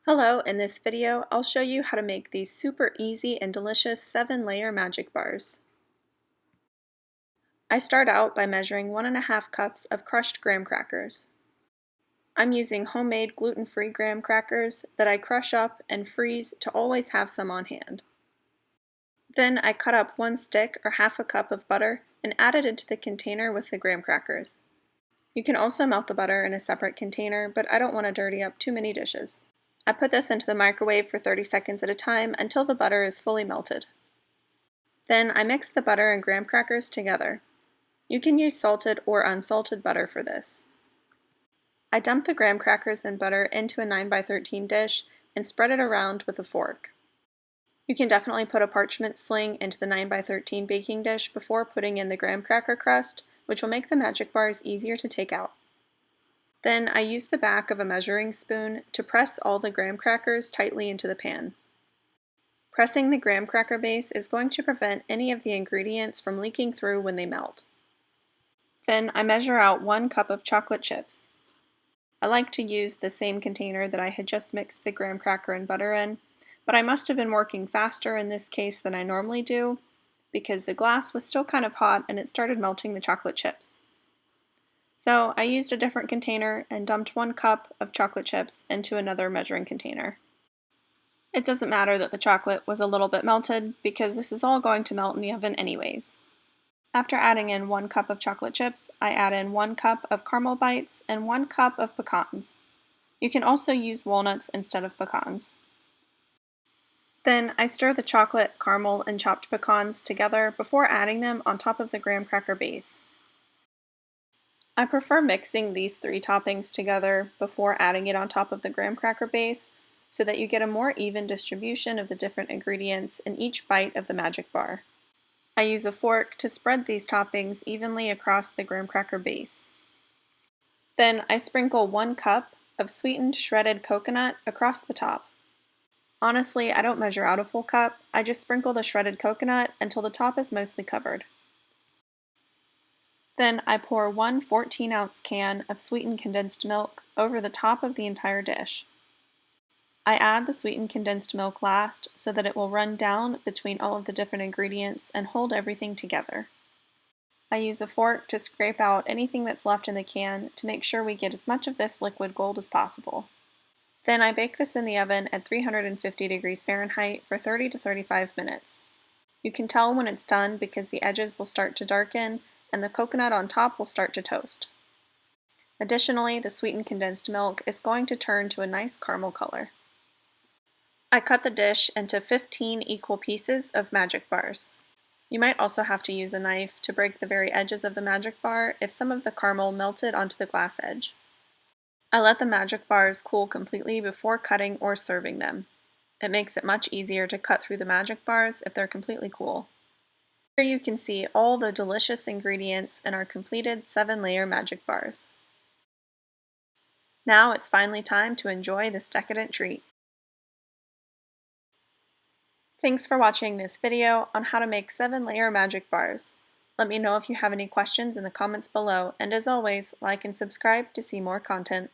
Hello, in this video I'll show you how to make these super easy and delicious 7-layer magic bars. I start out by measuring 1.5 cups of crushed graham crackers. I'm using homemade gluten-free graham crackers that I crush up and freeze to always have some on hand. Then I cut up 1 stick or half a cup of butter and add it into the container with the graham crackers. You can also melt the butter in a separate container, but I don't want to dirty up too many dishes. I put this into the microwave for 30 seconds at a time until the butter is fully melted. Then I mix the butter and graham crackers together. You can use salted or unsalted butter for this. I dump the graham crackers and butter into a 9x13 dish and spread it around with a fork. You can definitely put a parchment sling into the 9x13 baking dish before putting in the graham cracker crust, which will make the magic bars easier to take out. Then I use the back of a measuring spoon to press all the graham crackers tightly into the pan. Pressing the graham cracker base is going to prevent any of the ingredients from leaking through when they melt. Then I measure out 1 cup of chocolate chips. I like to use the same container that I had just mixed the graham cracker and butter in, but I must have been working faster in this case than I normally do, because the glass was still kind of hot and it started melting the chocolate chips. So I used a different container and dumped 1 cup of chocolate chips into another measuring container. It doesn't matter that the chocolate was a little bit melted because this is all going to melt in the oven anyways. After adding in 1 cup of chocolate chips, I add in 1 cup of caramel bites and 1 cup of pecans. You can also use walnuts instead of pecans. Then I stir the chocolate, caramel, and chopped pecans together before adding them on top of the graham cracker base. I prefer mixing these 3 toppings together before adding it on top of the graham cracker base so that you get a more even distribution of the different ingredients in each bite of the magic bar. I use a fork to spread these toppings evenly across the graham cracker base. Then I sprinkle 1 cup of sweetened shredded coconut across the top. Honestly, I don't measure out a full cup, I just sprinkle the shredded coconut until the top is mostly covered. Then I pour 1 14-ounce can of sweetened condensed milk over the top of the entire dish. I add the sweetened condensed milk last so that it will run down between all of the different ingredients and hold everything together. I use a fork to scrape out anything that's left in the can to make sure we get as much of this liquid gold as possible. Then I bake this in the oven at 350 degrees Fahrenheit for 30 to 35 minutes. You can tell when it's done because the edges will start to darken and the coconut on top will start to toast. Additionally, the sweetened condensed milk is going to turn to a nice caramel color. I cut the dish into 15 equal pieces of magic bars. You might also have to use a knife to break the very edges of the magic bar if some of the caramel melted onto the glass edge. I let the magic bars cool completely before cutting or serving them. It makes it much easier to cut through the magic bars if they're completely cool. Here you can see all the delicious ingredients in our completed 7-layer magic bars. Now it's finally time to enjoy this decadent treat. Thanks for watching this video on how to make 7-layer magic bars. Let me know if you have any questions in the comments below, and as always, like and subscribe to see more content.